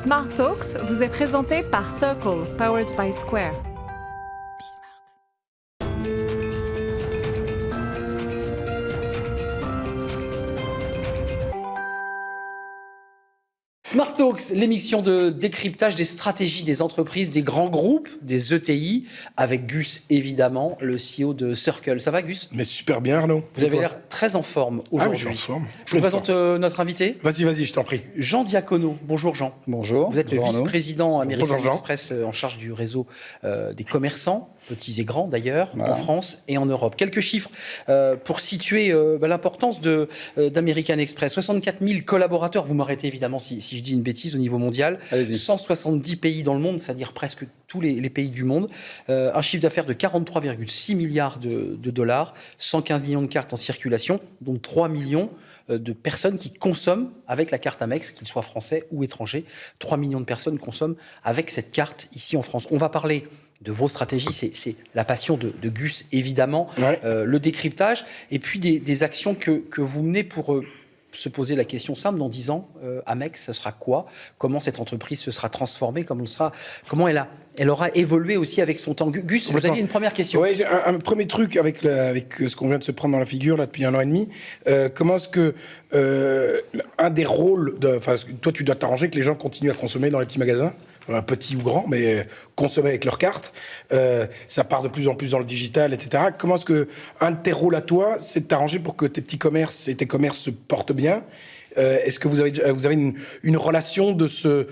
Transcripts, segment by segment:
Smart Talks vous est présenté par Circle, powered by Square. Smart Talks, l'émission de décryptage des stratégies des entreprises, des grands groupes, des ETI, avec Gus, évidemment, le CEO de Circle. Ça va, Gus? Mais super bien, Arnaud. Vous avez l'air très en forme aujourd'hui. Ah oui, je suis en forme. Je vous présente notre invité. Vas-y, je t'en prie. Jean Diacono. Bonjour, Jean. Bonjour. Vous êtes le vice-président American Bonjour, Jean. Express en charge du réseau des commerçants, petits et grands d'ailleurs, Voilà. en France et en Europe. Quelques chiffres pour situer l'importance d'American Express. 64 000 collaborateurs, vous m'arrêtez évidemment si je dis une bêtise au niveau mondial. Allez-y. 170 pays dans le monde, c'est-à-dire presque tous les pays du monde. Un chiffre d'affaires de 43,6 milliards de dollars, 115 millions de cartes en circulation, dont 3 millions de personnes qui consomment avec la carte Amex, qu'ils soient français ou étrangers. 3 millions de personnes consomment avec cette carte ici en France. On va parler de vos stratégies, c'est la passion de Gus, évidemment, Ouais. le décryptage, et puis des actions que vous menez pour se poser la question simple, dans 10 ans, Amex, ce sera quoi? Comment cette entreprise se sera transformée? Comment elle aura évolué aussi avec son temps? Gus, vous aviez une première question. Oui, un premier truc avec ce qu'on vient de se prendre dans la figure là depuis 1 an et demi. Comment est-ce que un des rôles, toi tu dois t'arranger que les gens continuent à consommer dans les petits magasins, petits ou grands, mais consommer avec leur carte. Ça part de plus en plus dans le digital, etc. Comment est-ce que un de tes rôles à toi, c'est de t'arranger pour que tes petits commerces et tes commerces se portent bien? Est-ce que vous avez une relation de ce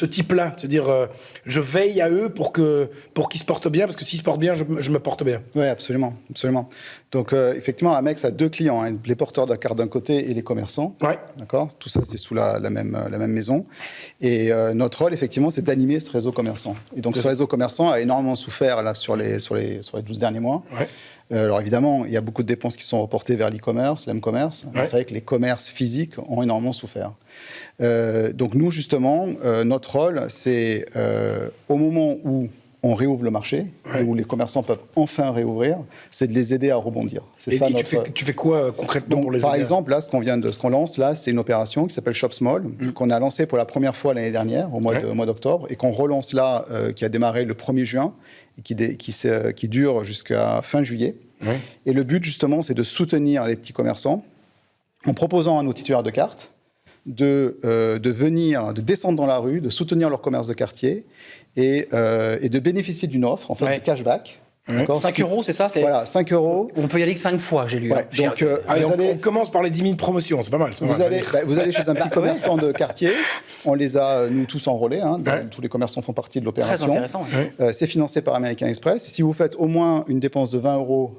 type-là, c'est-à-dire je veille à eux pour qu'ils se portent bien, parce que s'ils se portent bien, je me porte bien. Oui, absolument. Donc, effectivement, Amex a 2 clients, hein, les porteurs de la carte d'un côté et les commerçants. Ouais. D'accord. Tout ça, c'est sous la même maison. Et notre rôle, effectivement, c'est d'animer ce réseau commerçant. Et donc, ce réseau commerçant a énormément souffert là sur les 12 derniers mois. Ouais. Alors évidemment, il y a beaucoup de dépenses qui sont reportées vers l'e-commerce, l'm-commerce. Ouais. C'est vrai que les commerces physiques ont énormément souffert. Donc nous, justement, notre rôle, c'est au moment où on réouvre le marché, Ouais. où les commerçants peuvent enfin réouvrir, c'est de les aider à rebondir. C'est Et ça tu fais quoi concrètement Donc, pour les par aider? exemple, là, ce qu'on lance, là, c'est une opération qui s'appelle Shop Small, qu'on a lancée pour la première fois l'année dernière, au mois d'octobre, et qu'on relance là, qui a démarré le 1er juin, et qui dure jusqu'à fin juillet. Ouais. Et le but, justement, c'est de soutenir les petits commerçants en proposant à nos titulaires de cartes de descendre dans la rue, de soutenir leur commerce de quartier et de bénéficier d'une offre, en fait, Ouais. de cashback. Ouais. D'accord. 5 euros, c'est ça? Voilà, 5 euros. On peut y aller que 5 fois, j'ai lu. Ouais, donc, Allez, vous allez- on commence par les 10 000 promotions, c'est pas mal. Vous allez chez un petit commerçant de quartier, on les a, nous, tous enrôlés, hein, Ouais. tous les commerçants font partie de Très l'opération. intéressant. Ouais. C'est financé par American Express. Si vous faites au moins une dépense de 20 euros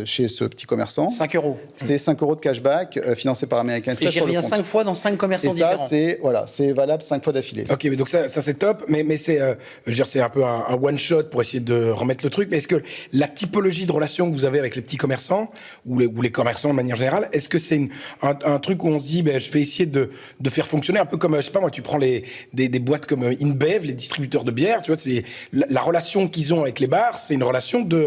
chez ce petit commerçant, 5 euros. c'est 5 euros de cashback financé par American Et Express. j'y sur le reviens compte. 5 fois dans 5 commerçants Et ça, différents. c'est valable 5 fois d'affilée. Ok, mais donc ça c'est top, mais c'est, je veux dire, c'est un peu un one shot pour essayer de remettre le truc. Mais est-ce que la typologie de relation que vous avez avec les petits commerçants ou les commerçants de manière générale, est-ce que c'est un truc où on se dit, ben, je vais essayer de faire fonctionner un peu comme, je sais pas moi, tu prends des boîtes comme InBev, les distributeurs de bière, tu vois, c'est la relation qu'ils ont avec les bars, c'est une relation de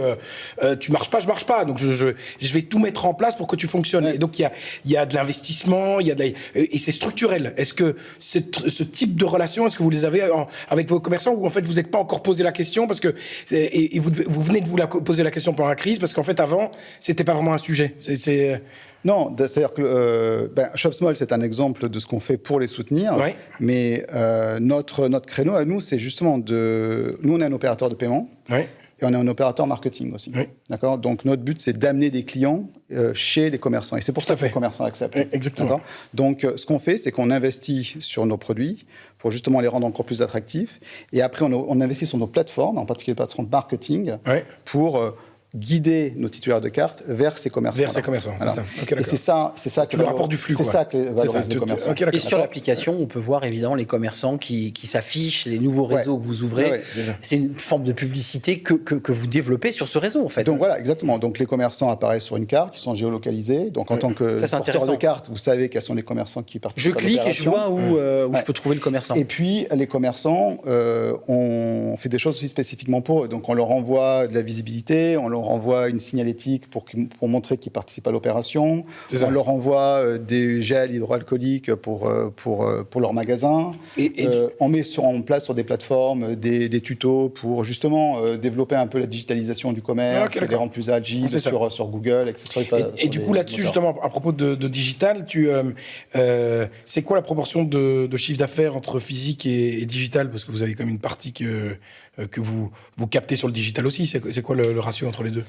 tu marches pas, je marche pas, donc je vais tout mettre en place pour que tu fonctionnes. Ouais. Et donc il y a de l'investissement, et c'est structurel. Est-ce que ce type de relation, est-ce que vous les avez avec vos commerçants, ou en fait vous n'êtes pas encore posé la question parce que et vous venez de poser la question pendant la crise, parce qu'en fait avant c'était pas vraiment un sujet. Non, c'est-à-dire que Shop Small, c'est un exemple de ce qu'on fait pour les soutenir. Ouais. Mais notre créneau à nous, c'est justement nous, on est un opérateur de paiement. Ouais. Et on est un opérateur marketing aussi. Oui. D'accord. Donc, notre but, c'est d'amener des clients chez les commerçants. Et c'est pour Tout ça à que fait. les commerçants acceptent. Exactement. D'accord. Donc, ce qu'on fait, c'est qu'on investit sur nos produits pour justement les rendre encore plus attractifs. Et après, on investit sur nos plateformes, en particulier les plateformes de marketing, Ouais. pour guider nos titulaires de cartes vers ces commerçants. Vers ces commerçants, c'est ça. Ok, Et d'accord. c'est ça que le rapport du flux, C'est quoi. ça que C'est valorise ça, les commerçants. ok, d'accord. Et sur l'application, on peut voir évidemment les commerçants qui s'affichent, les nouveaux réseaux que vous ouvrez. Ouais. C'est une forme de publicité que vous développez sur ce réseau, en fait. Donc voilà, exactement. Donc les commerçants apparaissent sur une carte, ils sont géolocalisés. Donc en tant que Ça, c'est porteur intéressant. de carte, vous savez quels sont les commerçants qui Je participent à clique et je l'opération. vois où je peux trouver le commerçant. Et puis, les commerçants, on fait des choses aussi spécifiquement pour eux. Donc, on leur envoie de la visibilité, on leur leur envoie une signalétique pour montrer qu'ils participent à l'opération. C'est ça. On leur envoie des gels hydroalcooliques pour leur magasin. On met en place sur des plateformes des tutos pour justement développer un peu la digitalisation du commerce, les rendre plus agiles sur Google, etc. Et du coup, là-dessus, justement, à propos de digital, c'est quoi la proportion de chiffre d'affaires entre physique et digital? Parce que vous avez quand même une partie que vous captez sur le digital aussi. C'est quoi le ratio entre les deux?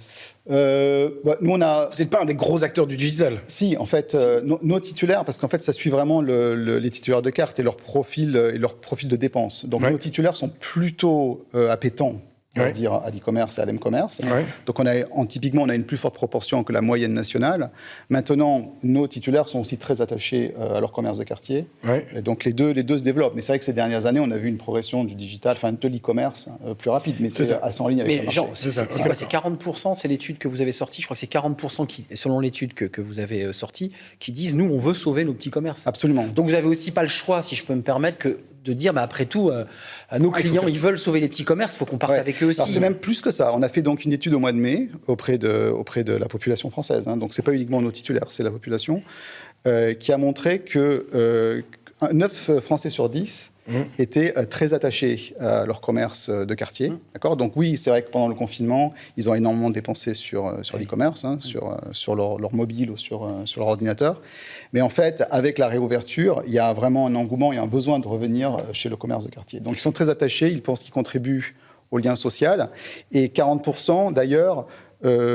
Nous, on a... Vous n'êtes pas un des gros acteurs du digital? Si, en fait, nos titulaires, parce qu'en fait, ça suit vraiment les titulaires de cartes et leur profil de dépenses. Donc, nos titulaires sont plutôt appétents, on va dire, à l'e-commerce et à l'e-commerce. Donc, typiquement, on a une plus forte proportion que la moyenne nationale. Maintenant, nos titulaires sont aussi très attachés à leur commerce de quartier. Et donc, les deux se développent. Mais c'est vrai que ces dernières années, on a vu une progression du digital, enfin, de l'e-commerce plus rapide. Mais c'est assez en ligne avec le marché. C'est quoi? C'est 40%, c'est l'étude que vous avez sortie. Je crois que c'est 40% selon l'étude que vous avez sortie, qui disent, nous, on veut sauver nos petits commerces. Absolument. Donc, vous n'avez aussi pas le choix, si je peux me permettre, de dire, après tout, nos clients, ils veulent sauver les petits commerces, il faut qu'on parte avec eux aussi. Alors, c'est même plus que ça. On a fait donc une étude au mois de mai auprès de la population française. Donc, ce n'est pas uniquement nos titulaires, c'est la population, qui a montré que 9 Français sur 10 étaient très attachés à leur commerce de quartier. D'accord. Donc oui, c'est vrai que pendant le confinement, ils ont énormément dépensé sur l'e-commerce, sur leur mobile ou sur leur ordinateur. Mais en fait, avec la réouverture, il y a vraiment un engouement et un besoin de revenir chez le commerce de quartier. Donc ils sont très attachés, ils pensent qu'ils contribuent au lien social. Et 40% d'ailleurs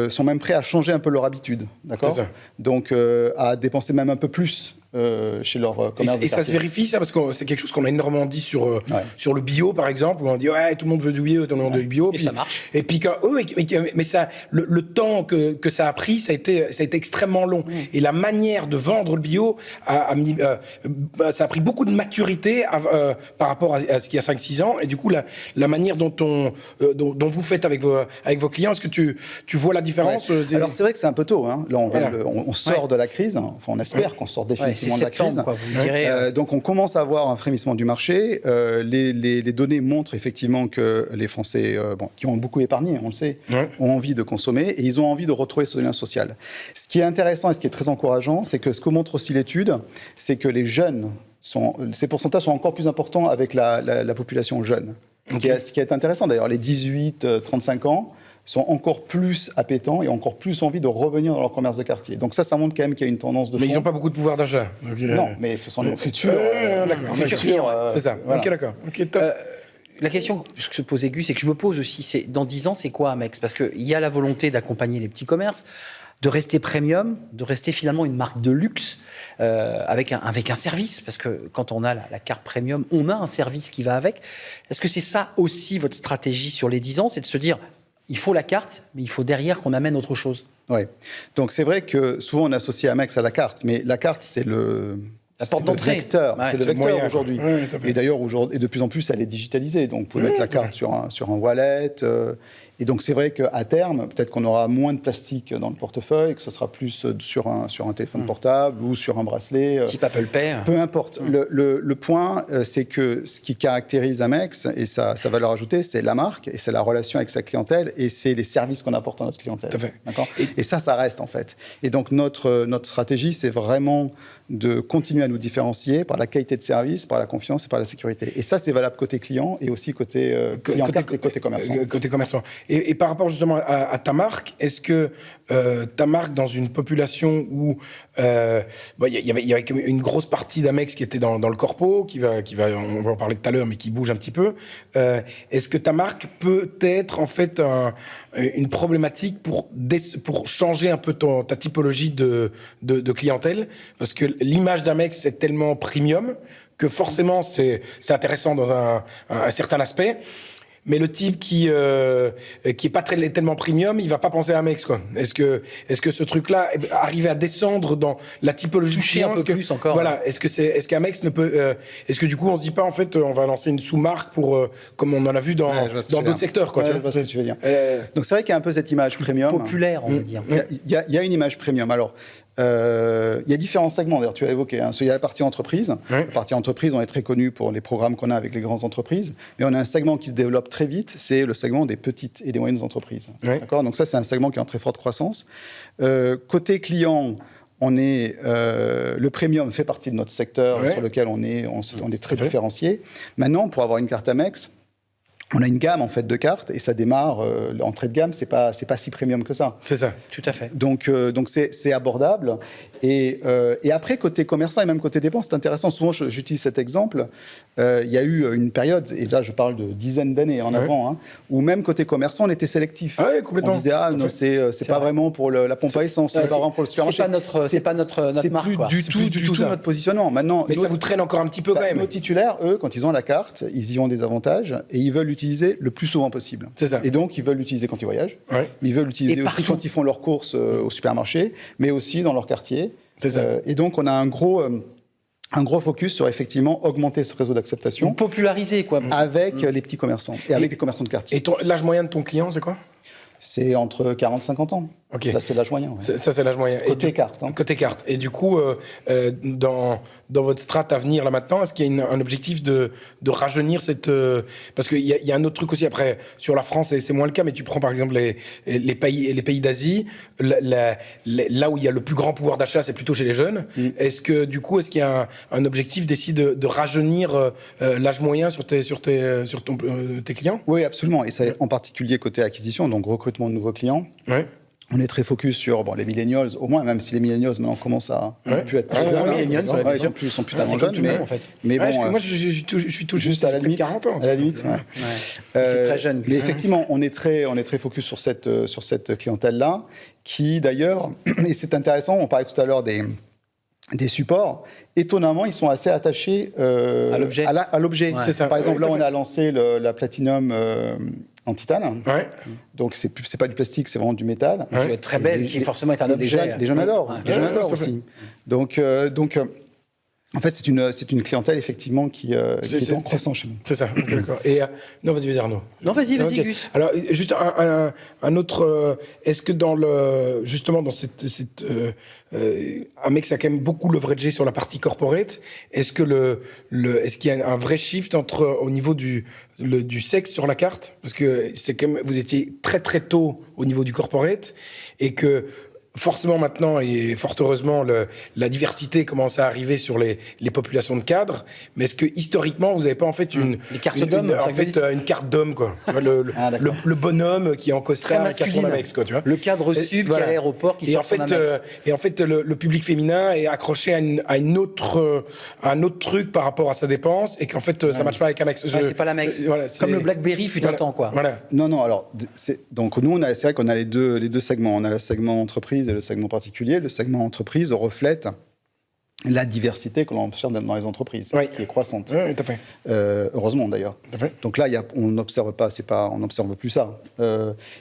sont même prêts à changer un peu leur habitude. D'accord. Donc à dépenser même un peu plus chez leur commerce de quartier. Et ça se vérifie, ça? Parce que c'est quelque chose qu'on a énormément dit sur le bio, par exemple, où on dit tout le monde veut du bio, tout le monde veut du bio. Et puis, ça marche. Et puis, mais ça, le temps que ça a pris, ça a été extrêmement long. Et la manière de vendre le bio ça a pris beaucoup de maturité par rapport à ce qu'il y a 5-6 ans. Et du coup, la manière dont vous faites avec vos clients, est-ce que tu vois la différence? Alors, c'est vrai que c'est un peu tôt. Là, on sort de la crise. Enfin, on espère qu'on sort définitivement de la crise. Vous direz, donc on commence à avoir un frémissement du marché. Les données montrent effectivement que les Français, qui ont beaucoup épargné, on le sait, ont envie de consommer et ils ont envie de retrouver ce lien social. Ce qui est intéressant et ce qui est très encourageant, c'est que ce que montre aussi l'étude, c'est que les jeunes, ces pourcentages sont encore plus importants avec la population jeune. Ce qui est intéressant d'ailleurs, les 18-35 ans sont encore plus appétents et ont encore plus envie de revenir dans leur commerce de quartier. Donc ça montre quand même qu'il y a une tendance de fond. Mais ils n'ont pas beaucoup de pouvoir d'achat. Non, mais ce sont nos futurs clients. C'est ça. Voilà. Ok, d'accord. Ok, top. La question que se pose Gus, c'est que je me pose aussi, c'est dans 10 ans, c'est quoi Amex? Parce qu'il y a la volonté d'accompagner les petits commerces, de rester premium, de rester finalement une marque de luxe avec un service, parce que quand on a la carte premium, on a un service qui va avec. Est-ce que c'est ça aussi votre stratégie sur les 10 ans, c'est de se dire, il faut la carte, mais il faut derrière qu'on amène autre chose? Oui. Donc c'est vrai que souvent on associe Amex à la carte, mais la carte c'est la porte d'entrée. C'est le vecteur aujourd'hui. Et d'ailleurs, aujourd'hui, de plus en plus, elle est digitalisée. Donc, vous pouvez mettre la carte sur un wallet. Et donc, c'est vrai qu'à terme, peut-être qu'on aura moins de plastique dans le portefeuille, que ce sera plus sur un téléphone portable ou sur un bracelet. Type Apple Pay. Peu importe. Le point, c'est que ce qui caractérise Amex et sa valeur ajoutée, c'est la marque et c'est la relation avec sa clientèle et c'est les services qu'on apporte à notre clientèle. D'accord. Et ça reste, en fait. Et donc, notre stratégie, c'est vraiment de continuer à nous différencier par la qualité de service, par la confiance et par la sécurité. Et ça, c'est valable côté client et aussi côté client carte et côté commerçant. Côté commerçant. Et par rapport justement à ta marque, est-ce que ta marque, dans une population où il y avait une grosse partie d'Amex qui était dans le corpo, on va en parler tout à l'heure, mais qui bouge un petit peu, est-ce que ta marque peut être en fait une problématique pour changer un peu ta typologie de clientèle? Parce que l'image d'Amex est tellement premium que forcément c'est intéressant dans un certain aspect. Mais le type qui est pas tellement premium, il va pas penser à Amex, quoi. Est-ce que ce truc-là arrive à descendre dans la typologie de client, un peu plus encore. Voilà. Est-ce qu'Amex ne peut est-ce que du coup on se dit pas en fait on va lancer une sous-marque pour comme on en a vu dans d'autres secteurs, quoi. Je vois ce que tu veux dire. Donc c'est vrai qu'il y a un peu cette image premium populaire, on va dire. Il y a une image premium. Alors Il y a différents segments, d'ailleurs, tu as évoqué. Hein. Il y a la partie entreprise. Ouais. La partie entreprise, on est très connu pour les programmes qu'on a avec les grandes entreprises. Mais on a un segment qui se développe très vite, c'est le segment des petites et des moyennes entreprises. Ouais. D'accord ? Donc ça, c'est un segment qui est en très forte croissance. Côté client, on est, le premium fait partie de notre secteur Ouais. sur lequel on est très différencié. Maintenant, pour avoir une carte Amex, on a une gamme en fait de cartes et ça démarre. L'entrée de gamme, c'est pas si premium que ça. C'est ça. Tout à fait. Donc c'est abordable. Et après, côté commerçant et même côté dépenses, c'est intéressant. Souvent, j'utilise cet exemple. Il y a eu une période, et là, je parle de dizaines d'années en avant, hein, où même côté commerçant, on était sélectif. Ah oui, complètement. On disait, non, c'est pas vraiment pour la pompe à essence, c'est pas vraiment pour le supermarché. C'est pas notre marque, plus quoi. du tout ça. notre positionnement. Maintenant, Mais ça vous traîne encore un petit peu quand même. nos titulaires, eux, quand ils ont la carte, ils y ont des avantages et ils veulent l'utiliser le plus souvent possible. C'est ça. Et donc, ils veulent l'utiliser quand ils voyagent. Ouais. Mais ils veulent l'utiliser Et aussi partout. quand ils font leurs courses au supermarché, mais aussi dans leur quartier. C'est ça. Et donc, on a un gros focus sur effectivement augmenter ce réseau d'acceptation Populariser, quoi. avec les petits commerçants et avec les commerçants de quartier. Et l'âge moyen de ton client, c'est quoi? C'est entre 40 et 50 ans. Ok. Là, c'est l'âge moyen. Ouais. Ça, c'est l'âge moyen. Côté carte. Hein. Côté carte. Et du coup, dans votre strat à venir, là, maintenant, est-ce qu'il y a un objectif de rajeunir cette... parce qu'il y a un autre truc aussi, après, sur la France, et c'est moins le cas, mais tu prends, par exemple, les pays d'Asie, là où il y a le plus grand pouvoir d'achat, c'est plutôt chez les jeunes. Est-ce qu'il y a un objectif d'essayer de rajeunir l'âge moyen sur tes clients? Oui, absolument. Et c'est en particulier côté acquisition, donc recrutement de nouveaux clients. Ouais. On est très focus sur les millennials, au moins, même si les millennials maintenant commencent à ne plus être très Ouais, jeunes. les millennials, Ouais, ouais, ils sont plus tellement c'est comme jeunes, tout le mais, monde, en fait. mais Ouais, bon, parce que moi, je suis tout juste à la limite. 40 ans. À la limite, ouais. Il fait très jeune. Mais effectivement, on est très focus sur cette clientèle-là, qui d'ailleurs, et c'est intéressant, on parlait tout à l'heure des supports, étonnamment, ils sont assez attachés À l'objet. à l'objet. Ouais. C'est ça. Par exemple, Ouais, là, tout à on a lancé la Platinum en titane. Ouais. Donc, c'est pas du plastique, c'est vraiment du métal. Qui doit être très belle, qui forcément est un objet. Les jeunes adorent. Ouais. Les jeunes Ouais, adorent tout à fait. aussi. Donc, en fait, c'est une clientèle, effectivement, qui est en croissance chez nous. C'est ça, ok, d'accord. Et non, vas-y, Arnaud. Non, vas-y, Ok. Gus. Alors, juste un autre. Est-ce que justement dans Amex a quand même beaucoup leveragé sur la partie corporate. Est-ce que est-ce qu'il y a un vrai shift au niveau du sexe sur la carte? Parce que c'est quand même, vous étiez très très tôt au niveau du corporate et que forcément maintenant, et fort heureusement, la diversité commence à arriver sur les populations de cadres. Mais est-ce que historiquement, vous n'avez pas en fait Les cartes d'hommes, en ça fait, existe. une carte d'homme, quoi. Tu vois, le bonhomme qui est en Très costard et qui a son masculine. Amex, quoi, tu vois. Le cadre Et sub qui voilà. est à l'aéroport, qui Et sort en fait, son Amex. le public féminin est accroché à un autre truc par rapport à sa dépense et qu'en fait, ça ne matche pas avec Amex. Ouais, c'est pas l'Amex. Voilà, Comme le BlackBerry fut un voilà, temps, quoi. Voilà. Non, alors, donc nous, c'est vrai qu'on a les deux segments. On a le segment entreprise et le segment particulier. Le segment entreprise reflète la diversité que l'on observe dans les entreprises, Oui. qui est croissante. Oui, tout à fait. Heureusement, d'ailleurs. Tout à fait. Donc là, on n'observe plus ça.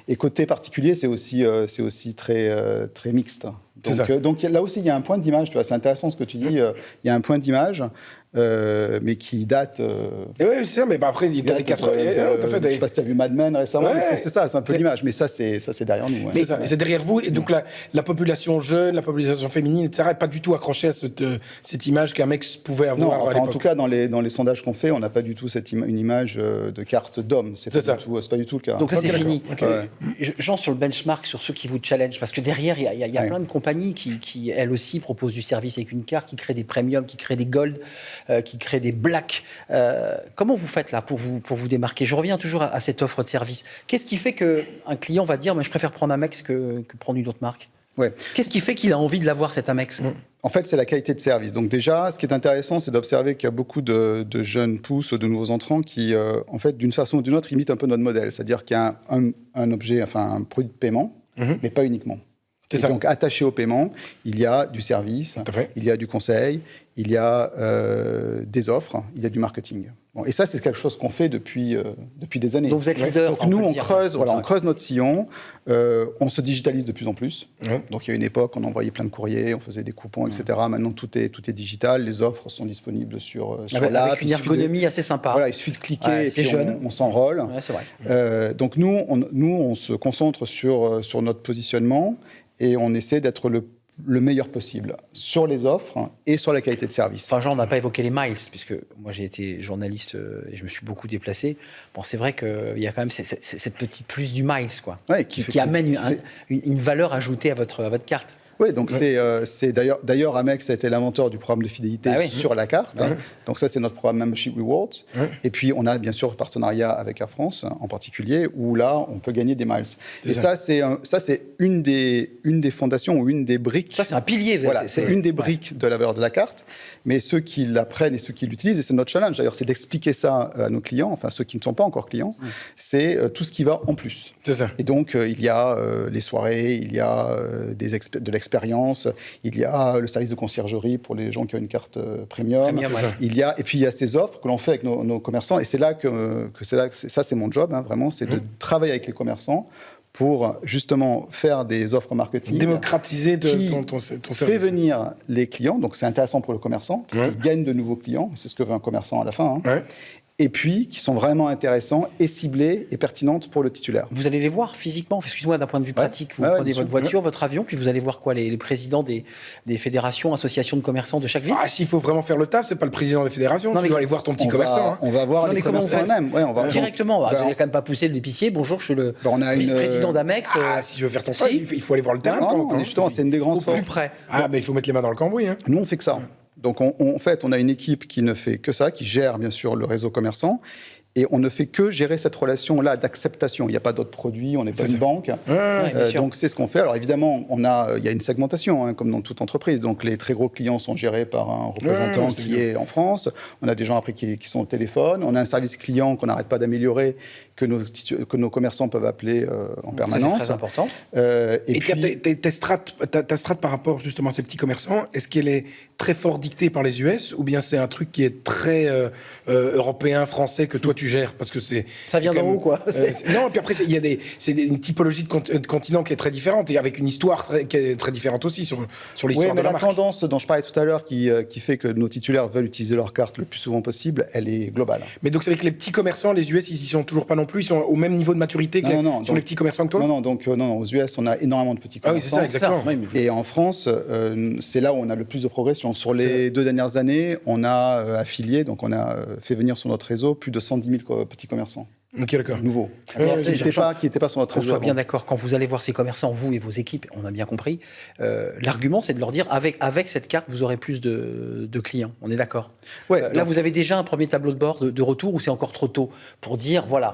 Et côté particulier, c'est aussi très mixte. C'est ça. Donc là aussi, il y a un point d'image. Tu vois, c'est intéressant ce que tu dis. Il y a un point d'image, mais qui date. Et oui, c'est ça, mais après, il y a des casseroles. Je ne sais pas si tu as vu Mad Men récemment, Ouais. mais c'est ça, c'est un peu C'est- l'image. Mais ça, c'est derrière nous. Ouais. C'est ça, et c'est derrière vous. Et donc, la population jeune, la population féminine, etc., n'est pas du tout accrochée à cette image qu'un mec pouvait Non, avoir à enfin, en l'époque. tout cas, dans les sondages qu'on fait, on n'a pas du tout une image de carte d'homme. C'est ça. pas du tout le cas. Donc là, c'est Ok, fini. d'accord. Ouais. Jean, sur le benchmark, sur ceux qui vous challenge, parce que derrière, il y a Ouais. plein de compagnies qui, elles aussi, proposent du service avec une carte, qui créent des premiums, qui créent des gold, qui créent des black. Comment vous faites là pour vous démarquer? Je reviens toujours à cette offre de service. Qu'est-ce qui fait qu'un client va dire, mais je préfère prendre Amex que prendre une autre marque? Ouais. Qu'est-ce qui fait qu'il a envie de l'avoir, cet Amex? En fait, c'est la qualité de service. Donc déjà, ce qui est intéressant, c'est d'observer qu'il y a beaucoup de jeunes pousses, de nouveaux entrants qui, en fait, d'une façon ou d'une autre, imitent un peu notre modèle. C'est-à-dire qu'il y a un objet, enfin un produit de paiement, mais pas uniquement. C'est Et ça. donc, attaché au paiement, il y a du service, Tout à fait. il y a du conseil, il y a des offres, il y a du marketing. Bon, et ça, c'est quelque chose qu'on fait depuis des années. Donc vous êtes leader. Donc enfin, nous, peut le on dire. creuse notre sillon, on se digitalise de plus en plus. Ouais. Donc il y a une époque, on envoyait plein de courriers, on faisait des coupons, etc. Maintenant, tout est digital, les offres sont disponibles sur l'app. Avec une ergonomie assez sympa. Voilà, il suffit de cliquer Ouais, et c'est puis jeune. on s'enrôle. Ouais, c'est vrai. Donc nous, on se concentre sur notre positionnement et on essaie d'être le meilleur possible sur les offres et sur la qualité de service. Enfin, genre, on n'a pas évoqué les miles, puisque moi j'ai été journaliste et je me suis beaucoup déplacé. Bon, c'est vrai qu'il y a quand même cette petite plus du miles, quoi, Ouais, qui amène une valeur ajoutée à votre carte. Oui, donc c'est d'ailleurs Amex a été l'inventeur du programme de fidélité sur la carte. Ouais. Donc ça, c'est notre programme Membership Rewards. Ouais. Et puis, on a bien sûr le partenariat avec Air France en particulier, où là, on peut gagner des miles. Et ça, c'est une des fondations ou une des briques. Ça, c'est un pilier. Voilà, c'est une des briques de la valeur de la carte. Mais ceux qui la prennent et ceux qui l'utilisent, et c'est notre challenge d'ailleurs, c'est d'expliquer ça à nos clients, enfin ceux qui ne sont pas encore clients, c'est tout ce qui va en plus. C'est ça. Et donc, il y a les soirées, il y a de l'expérience, il y a le service de conciergerie pour les gens qui ont une carte premium. C'est ça. Et puis, il y a ces offres que l'on fait avec nos commerçants. Et c'est là ça, c'est mon job, vraiment, c'est de travailler avec les commerçants pour justement faire des offres marketing. Démocratiser ton fait service. venir les clients. Donc, c'est intéressant pour le commerçant, parce qu'il gagne de nouveaux clients. C'est ce que veut un commerçant à la fin. Ouais. Et puis, qui sont vraiment intéressants et ciblés et pertinentes pour le titulaire. Vous allez les voir physiquement, excusez-moi, d'un point de vue pratique, vous prenez votre voiture, votre avion, puis vous allez voir quoi, les présidents des fédérations, associations de commerçants de chaque ville. Ah, s'il faut vraiment faire le taf, c'est pas le président des fédérations. Non, Tu mais dois aller voir ton petit commerçant. Hein. On va voir Non, les mais comment commerçants on fait eux-mêmes. Ouais, on va Directement, on vous n'allez quand même pas pousser l'épicier. Bonjour, je suis le on a vice-président d'Amex. Ah, si tu veux faire ton taf, si. il faut aller voir le terrain. Non, justement, c'est une des grandes Au plus près. Ah, mais il faut mettre les mains dans le cambouis. Hein. Nous, on fait que ça. Donc, en fait, on a une équipe qui ne fait que ça, qui gère, bien sûr, le réseau commerçant. Et on ne fait que gérer cette relation-là d'acceptation. Il n'y a pas d'autres produits, on n'est pas une banque. bien sûr. Donc, c'est ce qu'on fait. Alors, évidemment, il y a une segmentation, comme dans toute entreprise. Donc, les très gros clients sont gérés par un représentant qui est en France. On a des gens après qui sont au téléphone. On a un service client qu'on n'arrête pas d'améliorer, que nos commerçants peuvent appeler en permanence. Ça, c'est très important. Et puis, ta strat par rapport justement à ces petits commerçants, est-ce qu'elle est très fort dictée par les US ou bien c'est un truc qui est très européen, français, que toi tu gères parce que ça vient d'en haut, quoi. Non, et puis après, c'est une typologie de continent qui est très différente et avec une histoire qui est très différente aussi sur l'histoire de la marque. La tendance dont je parlais tout à l'heure qui fait que nos titulaires veulent utiliser leur carte le plus souvent possible, elle est globale. Mais donc, c'est avec les petits commerçants, les US, ils y sont toujours pas non plus, ils sont au même niveau de maturité que sur les petits commerçants que toi? Non, aux US, on a énormément de petits commerçants. Ah oui, c'est ça, exactement. Et en France, c'est là où on a le plus de progression. Sur les 2 dernières années, on a affilié, donc on a fait venir sur notre réseau plus de 110 000 petits commerçants. Ok, d'accord. Nouveaux. Qui n'étaient pas sur notre Qu'on réseau. soit bien d'accord, quand vous allez voir ces commerçants, vous et vos équipes, on a bien compris, l'argument c'est de leur dire avec cette carte, vous aurez plus de clients. On est d'accord. Là, vous avez déjà un premier tableau de bord de retour ou c'est encore trop tôt pour dire, voilà,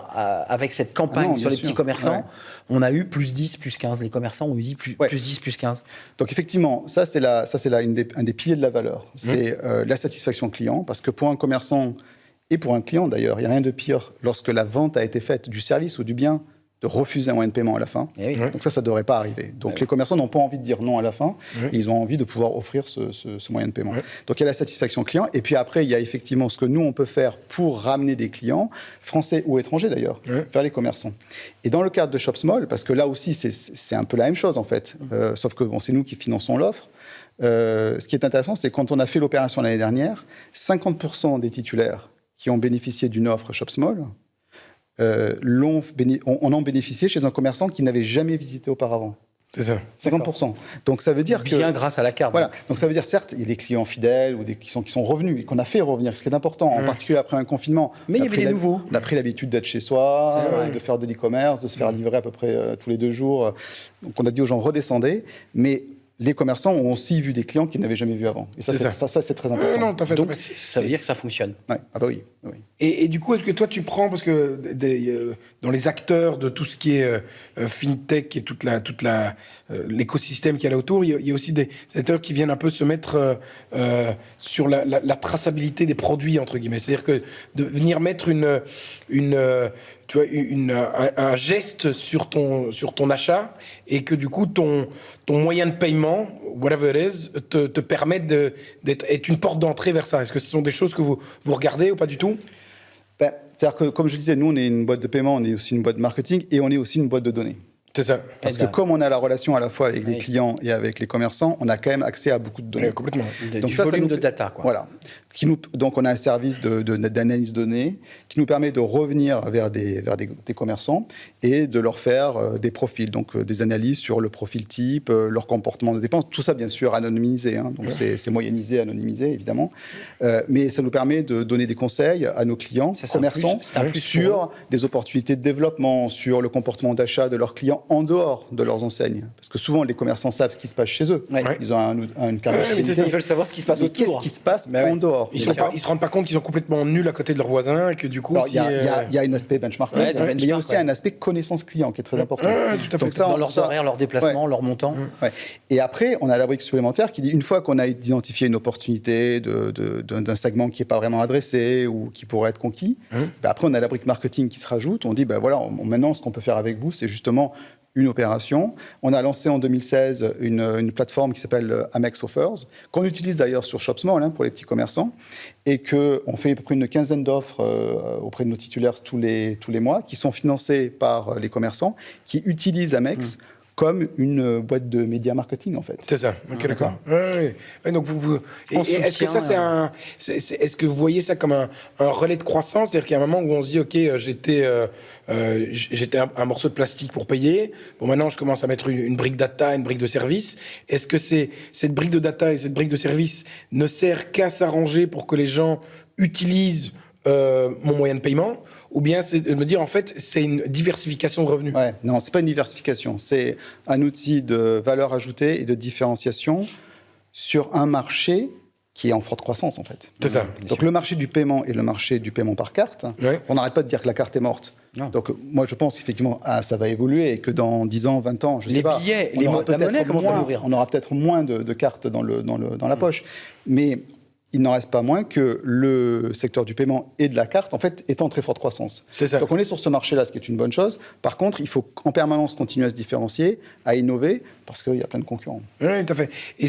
avec cette campagne sur les petits commerçants, on a eu plus 10, plus 15. Les commerçants ont eu dit plus 10, plus 15. Donc effectivement, ça c'est un des piliers de la valeur. C'est la satisfaction client, parce que pour un commerçant et pour un client d'ailleurs, il n'y a rien de pire lorsque la vente a été faite du service ou du bien, de refuser un moyen de paiement à la fin. Donc ça ne devrait pas arriver. Donc les commerçants n'ont pas envie de dire non à la fin, et ils ont envie de pouvoir offrir ce moyen de paiement. Donc il y a la satisfaction client, et puis après il y a effectivement ce que nous on peut faire pour ramener des clients, français ou étrangers d'ailleurs, vers les commerçants. Et dans le cadre de Shop Small, parce que là aussi c'est un peu la même chose en fait, sauf que c'est nous qui finançons l'offre. Ce qui est intéressant, c'est quand on a fait l'opération l'année dernière, 50% des titulaires qui ont bénéficié d'une offre Shop Small, on en bénéficié chez un commerçant qui n'avait jamais visité auparavant. C'est ça. 50%. Donc ça veut dire bien grâce à la carte. Voilà. Donc ça veut dire, certes, il y a des clients fidèles ou qui sont revenus et qu'on a fait revenir, ce qui est important, en particulier après un confinement. Mais il y avait des nouveaux. On a pris l'habitude d'être chez soi, de faire de l'e-commerce, de se faire livrer à peu près tous les 2 jours. Donc on a dit aux gens, redescendez. Mais les commerçants ont aussi vu des clients qu'ils n'avaient jamais vus avant. Et ça, c'est très important. Donc, ça veut dire que ça fonctionne. Ouais. Ah bah oui. Et du coup, est-ce que toi, tu prends, parce que dans les acteurs de tout ce qui est fintech et toute l'écosystème qu'il y a là autour, il y a aussi des acteurs qui viennent un peu se mettre sur la traçabilité des produits, entre guillemets. C'est-à-dire que de venir mettre un geste sur ton achat et que du coup ton moyen de paiement, whatever it is, te permette d'être une porte d'entrée vers ça. Est-ce que ce sont des choses que vous regardez ou pas du tout? C'est-à-dire que, comme je disais, nous, on est une boîte de paiement, on est aussi une boîte de marketing et on est aussi une boîte de données. C'est ça. Parce que comme on a la relation à la fois avec les clients et avec les commerçants, on a quand même accès à beaucoup de données. Complètement. Donc du volume de data, quoi. Voilà. Donc on a un service d'analyse de données qui nous permet de revenir vers des commerçants et de leur faire des profils, donc des analyses sur le profil type, leur comportement de dépenses, tout ça bien sûr anonymisé, hein, donc c'est moyennisé, anonymisé évidemment, mais ça nous permet de donner des conseils à nos clients, commerçants, sur des opportunités de développement, sur le comportement d'achat de leurs clients en dehors de leurs enseignes, parce que souvent les commerçants savent ce qui se passe chez eux, ils ont une carte de fidélité. Ils veulent savoir ce qui se passe autour. Qu'est-ce qui se passe en dehors? Ils se rendent pas compte qu'ils sont complètement nuls à côté de leurs voisins et que du coup... Il y a un aspect benchmarking, mais il y a aussi un aspect connaissance client qui est très important. Tout à fait. Donc ça, dans leurs horaires, leurs déplacements, leurs montants. Et après, on a la brique supplémentaire qui dit, une fois qu'on a identifié une opportunité d'un segment qui n'est pas vraiment adressé ou qui pourrait être conquis, après on a la brique marketing qui se rajoute. On dit, voilà, maintenant ce qu'on peut faire avec vous, c'est justement une opération. On a lancé en 2016 une plateforme qui s'appelle Amex Offers, qu'on utilise d'ailleurs sur ShopSmall pour les petits commerçants, et qu'on fait à peu près une quinzaine d'offres auprès de nos titulaires tous les mois, qui sont financées par les commerçants, qui utilisent Amex comme une boîte de média marketing, en fait. C'est ça, ok, d'accord. Ouais, donc est-ce que ça, est-ce que vous voyez ça comme un relais de croissance? C'est-à-dire qu'il y a un moment où on se dit, ok, j'étais un morceau de plastique pour payer, bon, maintenant je commence à mettre une brique data, une brique de service. Est-ce que cette brique de data et cette brique de service ne sert qu'à s'arranger pour que les gens utilisent mon moyen de paiement, ou bien c'est de me dire en fait c'est une diversification de revenus? Non, c'est pas une diversification, c'est un outil de valeur ajoutée et de différenciation sur un marché qui est en forte croissance en fait. C'est ça. Donc le marché du paiement et le marché du paiement par carte, on n'arrête pas de dire que la carte est morte. Non. Donc moi je pense qu'effectivement ça va évoluer et que dans 10 ans, 20 ans, je sais pas, la monnaie commence à mourir. On aura peut-être moins de cartes dans la poche, mais il n'en reste pas moins que le secteur du paiement et de la carte, en fait, est en très forte croissance. C'est ça. Donc on est sur ce marché-là, ce qui est une bonne chose. Par contre, il faut en permanence continuer à se différencier, à innover, parce qu'il y a plein de concurrents. Oui, tout à fait. Et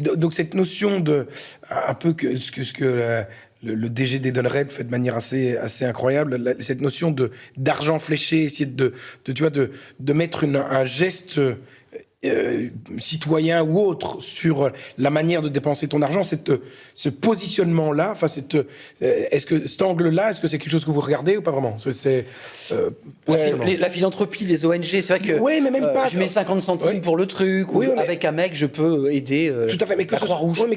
donc cette notion de un peu ce que le DG d'Edenred fait de manière assez incroyable, cette notion d'argent fléché, essayer de mettre un geste citoyen ou autre sur la manière de dépenser ton argent, ce positionnement-là, enfin est-ce que cet angle-là, est-ce que c'est quelque chose que vous regardez ou pas vraiment? La philanthropie, les ONG, c'est vrai que mais même pas, je mets 50 centimes pour le truc, ou avec un mec, je peux aider tout à fait, mais que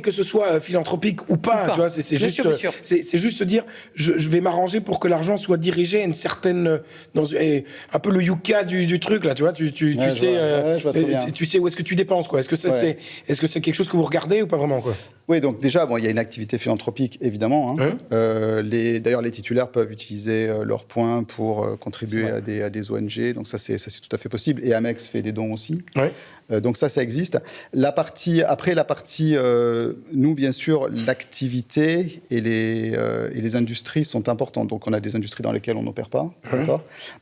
ce soit philanthropique ou pas. Tu vois, c'est juste se dire, je vais m'arranger pour que l'argent soit dirigé à une certaine, un peu le yucca du truc là, tu vois, tu sais où est-ce que tu dépenses, quoi. Est-ce que c'est quelque chose que vous regardez ou pas vraiment, quoi? Oui, donc déjà, il y a une activité philanthropique, évidemment. D'ailleurs, les titulaires peuvent utiliser leurs points pour contribuer à des ONG. Donc ça, c'est tout à fait possible. Et Amex fait des dons aussi. Donc ça existe. Après la partie, nous, bien sûr, l'activité et les industries sont importantes. Donc on a des industries dans lesquelles on n'opère pas.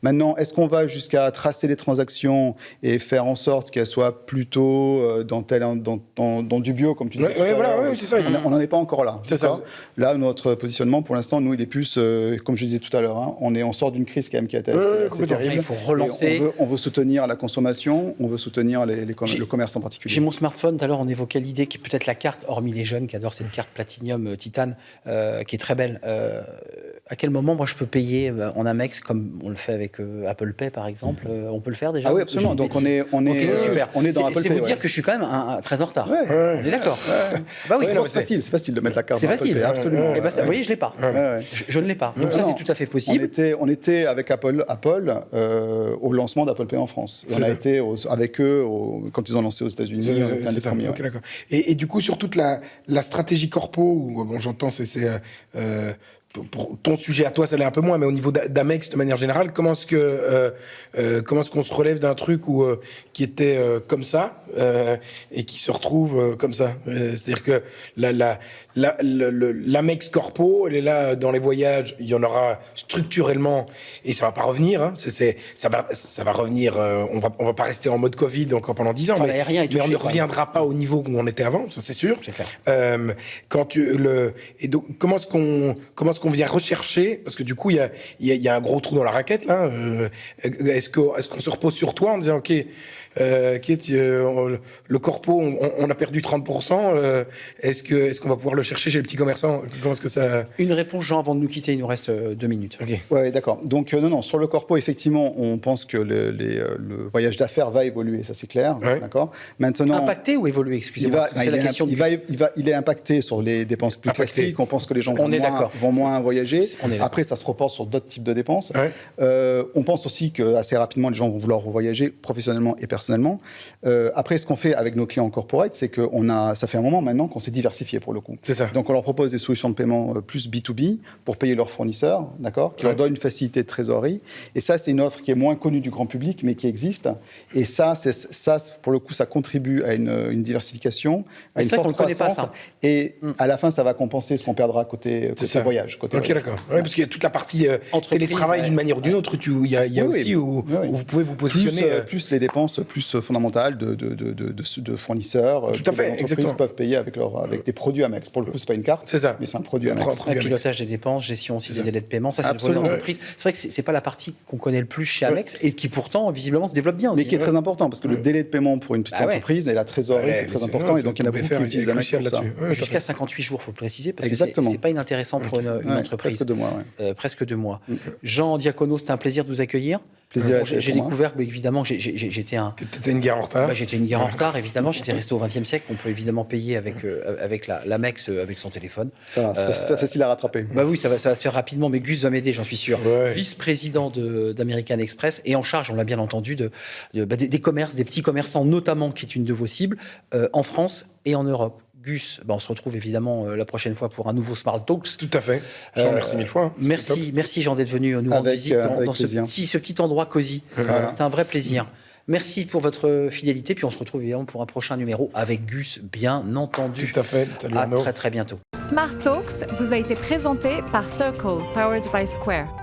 Maintenant, est-ce qu'on va jusqu'à tracer les transactions et faire en sorte qu'elles soient plutôt dans du bio, comme tu disais? C'est ça. On n'en est pas encore là. C'est ça. Là, notre positionnement, pour l'instant, nous, il est plus, comme je disais tout à l'heure, on sort d'une crise quand même qui a été assez terrible. Il faut relancer. On veut soutenir la consommation, on veut soutenir le commerce en particulier. J'ai mon smartphone, tout à l'heure on évoquait l'idée qui est peut-être la carte, hormis les jeunes qui adorent cette carte Platinum Titane, qui est très belle. À quel moment moi je peux payer en Amex comme on le fait avec Apple Pay par exemple? On peut le faire déjà? Ah oui, absolument. Donc on est c'est super. On est dans Apple Pay. C'est vous dire que je suis quand même très en retard. On est d'accord. Bah oui, c'est facile de mettre la carte. C'est facile, absolument. Et vous voyez, je l'ai pas. Je ne l'ai pas. Donc ça c'est tout à fait possible. On était avec Apple au lancement d'Apple Pay en France. On a été avec eux quand ils ont lancé aux États-Unis. C'est ça. Okay, d'accord. Et du coup, sur toute la stratégie corpo, où j'entends, pour ton sujet à toi, ça l'est un peu moins, mais au niveau d'Amex, de manière générale, comment est-ce qu'on se relève d'un truc qui était comme ça et qui se retrouve comme ça? C'est-à-dire que l'Amex Corpo, elle est là dans les voyages, il y en aura structurellement, et ça va pas revenir. Hein, ça va revenir. On va pas rester en mode Covid encore pendant 10 ans, mais on ne reviendra pas au niveau où on était avant, ça c'est sûr. C'est clair. Et donc, comment est-ce qu'on lorsqu'on vient rechercher, parce que du coup, il y a un gros trou dans la raquette, là, est-ce qu'on se repose sur toi en disant, OK, le corpo, on a perdu 30%, est-ce qu'on va pouvoir le chercher chez les petits commerçants? Comment est-ce que ça... Une réponse, Jean, avant de nous quitter, il nous reste 2 minutes. OK. Ouais, d'accord. Donc, non, sur le corpo, effectivement, on pense que le voyage d'affaires va évoluer, ça c'est clair. Ouais. D'accord. Maintenant, Impacté ou évolué, excusez-moi, c'est la question du... il est impacté sur les dépenses plus Impacté. classiques. On pense que les gens On vont moins voyager. On est d'accord. Après, ça se reporte sur d'autres types de dépenses. Ouais. On pense aussi qu'assez rapidement, les gens vont vouloir voyager professionnellement et personnellement. Après, ce qu'on fait avec nos clients corporate, c'est que ça fait un moment maintenant qu'on s'est diversifié pour le coup. C'est ça. Donc, on leur propose des solutions de paiement plus B2B pour payer leurs fournisseurs, d'accord, qui leur donnent une facilité de trésorerie. Et ça, c'est une offre qui est moins connue du grand public, mais qui existe. Et ça, pour le coup, ça contribue à une diversification, à Mais une c'est vrai forte qu'on le connaît pas, croissance. ça. Et à la fin, ça va compenser ce qu'on perdra côté C'est ça. voyage. Ok, d'accord. Ouais, parce qu'il y a toute la partie Entreprise, télétravail ouais. d'une manière ou d'une autre. Il y a Oui, aussi où vous pouvez vous positionner. Plus les dépenses plus fondamentales de fournisseurs Tout à que fait, les entreprises exactement. peuvent payer avec des produits Amex. Pour le coup, c'est pas une carte, C'est ça. mais c'est un produit Amex. Produit Amex. Pilotage des dépenses, gestion aussi des ça. délais de paiement, ça c'est le volet Absolument. entreprise. C'est vrai que c'est pas la partie qu'on connaît le plus chez Amex et qui pourtant visiblement se développe bien. Mais aussi. qui est très important parce que le délai de paiement pour une petite Ah ouais. entreprise et la trésorerie, Ouais, c'est très bien important. sûr, Et donc, il y en a tout beaucoup BFR qui est utilisent Amex crucial pour ça. là-dessus. Ouais, Jusqu'à 58 jours, il faut le préciser, parce Exactement. que c'est pas inintéressant pour une Ouais, entreprise. presque 2 mois, ouais. Presque 2 mois. Jean Diacono, c'était un plaisir de vous accueillir. Plaisir à J'ai pour moi. découvert évidemment que j'étais Peut-être une guerre en retard. j'étais une guerre en retard, évidemment. J'étais resté au XXe siècle. On peut évidemment payer avec l'Amex avec son téléphone. Ça va, c'est facile à rattraper. Bah oui, ça va se faire rapidement, mais Gus va m'aider, j'en suis sûr. Ouais. Vice-président d'American Express et en charge, on l'a bien entendu, des commerces, des petits commerçants notamment, qui est une de vos cibles, en France et en Europe. Gus, on se retrouve évidemment la prochaine fois pour un nouveau Smart Talks. Tout à fait. Je vous remercie 1000 fois. C'était top. Merci Jean d'être venu nous rendre Avec, visite avec dans ce plaisir. petit endroit cosy. Voilà. C'était un vrai plaisir. Merci pour votre fidélité, puis on se retrouve évidemment pour un prochain numéro avec Gus, bien entendu. Tout à fait. Salut À Arnaud. très très bientôt. Smart Talks vous a été présenté par Circle, powered by Square.